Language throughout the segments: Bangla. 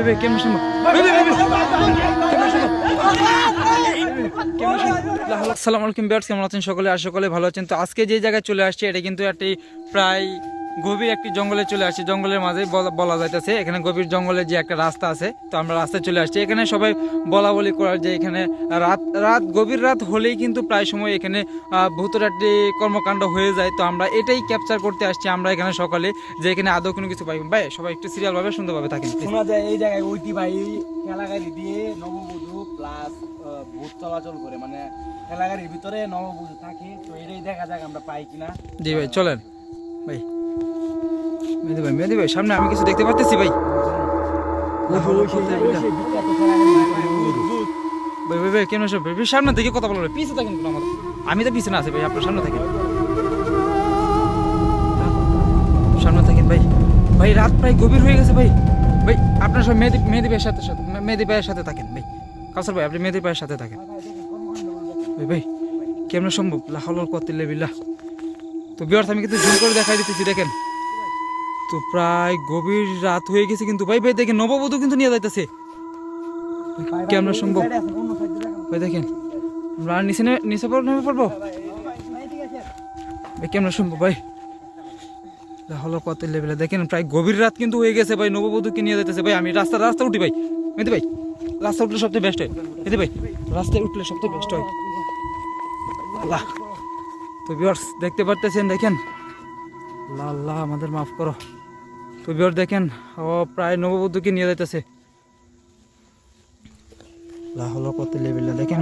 ভাই কেমন সম্ভব আসসালামু আলাইকুম ভিউয়ার্স, কেমন আছেন সকলে? আশা করি ভালো আছেন। তো আজকে যে জায়গায় চলে আসছে এটা কিন্তু একটি প্রায় গভীর একটি জঙ্গলে চলে আসছে। জঙ্গলের মাঝে বলা যাইতেছে এখানে গভীর জঙ্গলে যে একটা রাস্তা আছে, তো আমরা রাস্তায় চলে আসছি। এখানে সবাই বলা বলি করার যে এখানে গভীর রাত হলেই কিন্তু প্রায় সময় এখানে ভূতের একটি কর্মকাণ্ড হয়ে যায়। তো আমরা এটাই ক্যাপচার করতে আসছি আমরা এখানে সকালে, যে এখানে আদৌ কোনো কিছু পাই। ভাই সবাই একটু সিরিয়াল ভাবে সুন্দরভাবে থাকেন। শোনা যায় এই জায়গায় ঐতিহ্যবাহী ঠেলাগাড়ি দিয়ে নববধূ প্লাস ভূত চলাচল করে, মানে ঠেলাগাড়ির ভিতরে নববধূ থাকে। তো এটাই দেখা যাক আমরা পাই কিনা। জি ভাই চলেন। ভাই মেহেদি ভাই সামনে আমি কিছু দেখতে পাচ্ছি ভাই। ভাই কেন সামনে থেকে কথা বলবে, পিছিয়ে থাকেন আমার, আমি তো পিছনে আছি ভাই, আপনার সামনে থাকেন, সামনে থাকেন ভাই। ভাই রাত প্রায় গভীর হয়ে গেছে ভাই। ভাই আপনার সব মেহেদি ভাইয়ের সাথে থাকেন ভাই। কাউসার ভাই আপনি মেহেদি ভাইয়ের সাথে থাকেন ভাই। ভাই কেমন সম্ভব লা হাওলা ওয়ালা কুওয়াতা ইল্লা বিল্লাহ। তো ভিউয়ার্স আমি কিন্তু জুম করে দেখাই দিতেছি দেখেন। তো প্রায় গভীর রাত হয়ে গেছে কিন্তু ভাই দেখেন নববধূ কিন্তু নিয়ে যাইতেছে। কেমন সম্ভব ভাই দেখেন, আমরা নিচে নেমে পড়বো ভাই। কেমন সম্ভব ভাই হলো কত লেভেলে দেখেন, প্রায় গভীর রাত কিন্তু হয়ে গেছে ভাই। নববধূকে নিয়ে যাইতেছে ভাই। আমি রাস্তা উঠি ভাই। মেহেদি ভাই রাস্তা উঠলে সবচেয়ে বেস্ট হয়। মেহেদি ভাই রাস্তায় উঠলে সবচেয়ে বেস্ট হয়। আল্লাহ, তো ভিউয়ার্স দেখতে পারতেছেন দেখেন, আল্লাহ আমাদের মাফ করো। তো ভিউয়ার্স দেখেন ও প্রায় নববধূকে নিয়ে যাইতেছে। হলো কত লেভেলে দেখেন,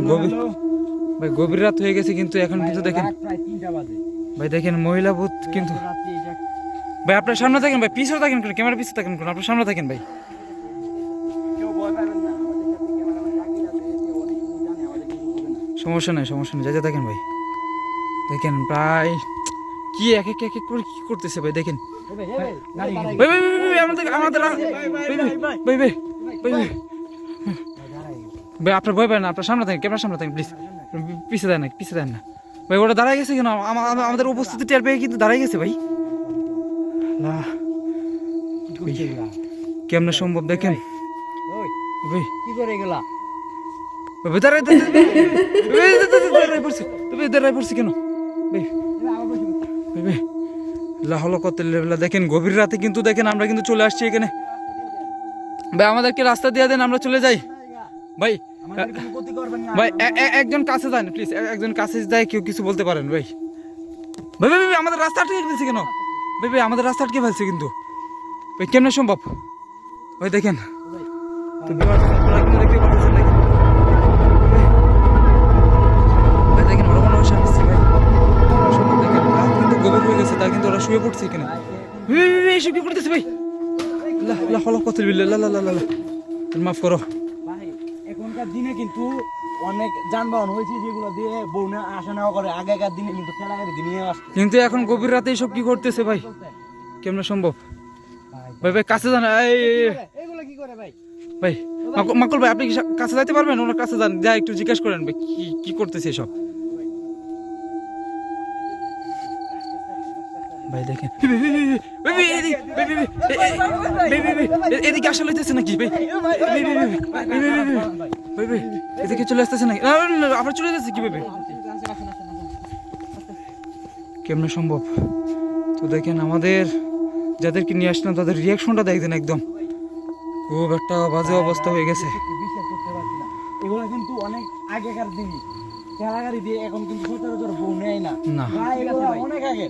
গভীর রাত হয়ে গেছে কিন্তু এখন কিন্তু দেখেন ভাই দেখেন মহিলা ভূত কিন্তু। ভাই আপনার সামনে থাকেন ভাই, পিছনে থাকেন কেন, ক্যামেরা পিছনে থাকেন কেন, আপনার সামনে থাকেন ভাই। সমস্যা নেই যাই থাকেন ভাই। দেখেন প্রায় কি এক এক করে কি করতেছে ভাই দেখেন। ভাই আপনার ভয় পায় না, আপনার সামনে থাকেন, ক্যামেরার সামনে থাকেন প্লিজ। পিছিয়ে দেন না ভাই। ওটা দাঁড়ায় গেছে কেন, আমাদের উপস্থিতি টের পেয়ে কিন্তু দাঁড়ায় গেছে ভাই। কেমন সম্ভব দেখেন ভাই। কি করে গেলা দাঁড়ায় পড়ছে কেন ভাই? লাহলো কত লেভেলা দেখেন, গভীর রাতে কিন্তু দেখেন আমরা কিন্তু চলে আসছি এখানে ভাই। আমাদেরকে রাস্তা দিয়ে দেন, আমরা চলে যাই ভাই। ভাই একজন কাছে যান প্লিজ, একজন কাছে যায়, কেউ কিছু বলতে পারেন ভাই। ভাই আমাদের রাস্তা আটকে ফেলছে কেন ভাই? আমাদের রাস্তা আটকে ফেলছে কিন্তু ভাই। কেমন সম্ভব ভাই দেখেন। তো দেখতে পাচ্ছেন দেখেন ওরা মনে হয় দেখেন রাত কিন্তু গভীর হয়ে গেছে, তার কিন্তু ওরা শুয়ে পড়ছে এখানে। এসব কি করতেছে ভাই? কত মাফ করো। এখনকার দিনে কিন্তু অনেক যানবাহন হয়েছে যেগুলো দিয়ে বউনা আসা নেওয়া করে। আগেকার দিনে কিন্তু ঠেলাগাড়ি দিয়ে আসতো, কিন্তু এখন গভীর রাতে এইসব কি করতেছে ভাই? কেমন সম্ভব ভাই? কাছে যান। এগুলো কি করে ভাই? ভাই মাকুল ভাই আপনি কি কাছে যাইতে পারবেন? ওনার কাছে যান, যা একটু জিজ্ঞাসা করেন ভাই কি করতেছে এসব ভাই। দেখেন এদিকে আসা লইতেছে নাকি ভাই? এদিকে চলে আসতেছে নাকি? আবার চলে যাচ্ছে কিভাবে? কেমন সম্ভব? তো দেখেন আমাদের যাদেরকে নিয়ে আসলাম তাদের রিয়াকশনটা দেখেন, একদম খুব একটা বাজে অবস্থা হয়ে গেছে। এগুলো কিন্তু অনেক আগেকার দিনই ঠেলাগাড়ি দিয়ে, এখন কিন্তু সচরাচর বউ নেয় না। অনেক আগে,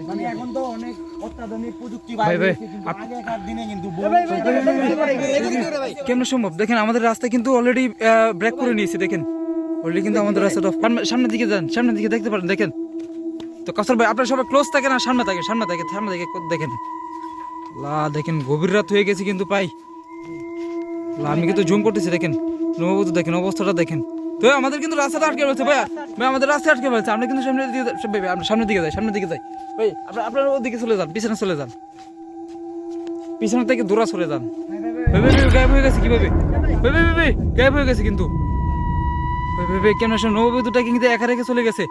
মানে এখন তো অনেক অত্যাধুনিক প্রযুক্তি আগেকার দিনে কিন্তু কেমন সম্ভব? দেখেন আমাদের রাস্তা কিন্তু অলরেডি ব্রেক করে নিয়েছে দেখেন। অলরেডি কিন্তু আমাদের রাস্তাটা সামনের দিকে যান, সামনের দিকে দেখতে পারেন দেখেন। তো কাসর ভাই আপনারা সবাই ক্লোজ থাকেন আর সামনে থাকে দেখেন। দেখেন গভীর রাত হয়ে গেছে কিন্তু পাই। আমি কিন্তু জুম করতেছি দেখেন, নববধূ দেখেন অবস্থাটা দেখেন। তো আমাদের কিন্তু রাস্তাটা আটকে ফেলছে ভাই, আমাদের রাস্তা আটকে ফেলছে। আমরা কিন্তু সামনের দিকে যাই ভাই। আপনারা ওদিকে চলে যান, পিছনে চলে যান, পিছনে থেকে দূরা চলে যান। গায়েব হয়ে গেছে কিভাবে? গায়েব হয়ে গেছে কিন্তু কেমন নববধূটা কিন্তু একা রেখে চলে গেছে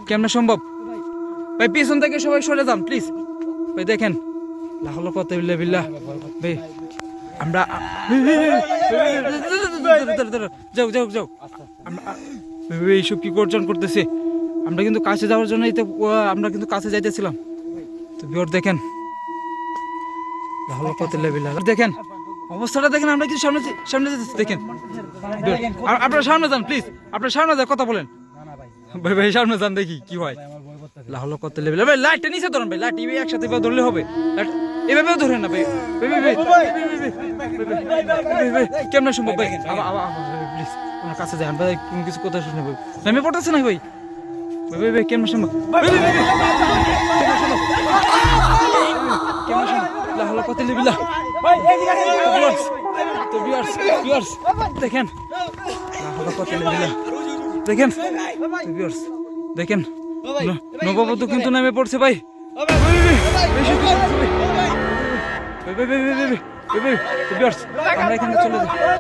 কেমন সম্ভব ভাই? পিছন থেকে সবাই সরে যান প্লিজ ভাই। দেখেন লাহলো কত বিল্লাহ ভাই। আমরা যাও যাও যাও এইসব কি গর্জন করতেছে। আমরা কিন্তু কাছে যাওয়ার জন্য আমরা কিন্তু কাছে যাইতেছিলাম। তো বিয়র দেখেন ভালো কত লেভেল, দেখেন অবস্থাটা দেখেন। আমরা কিন্তু সামনে সামনে যেতেছি দেখেন। আপনারা সামনে যান প্লিজ, আপনারা সামনে যান, কথা বলেন ভাই। ভাই সামনে যান দেখি কি হয়। লাহলো কত লেভেল ভাই। লাইটটা নিচে ধরেন ভাই, লাইট একসাথে ধরলে হবে। এভাবেও ধরেন না ভাই। কেমন সম্ভব ভাই? প্লিজ আমার কাছে যান ভাই, কোনো কিছু কথা শুনে ভাই। নামে পড়তেছে না ভাই। ভাই ভাই কেমন সম্ভব? কেমন সম্ভব? লাহলো কত লেভেল ভাই। তো ভিউয়ার্স দেখেন লাহলো কত লেভেল দেখেন। তো ভিউয়ার্স দেখেন নববধূ কিন্তু নেমে পড়ছে ভাই। আমরা এখানে চলে যাই।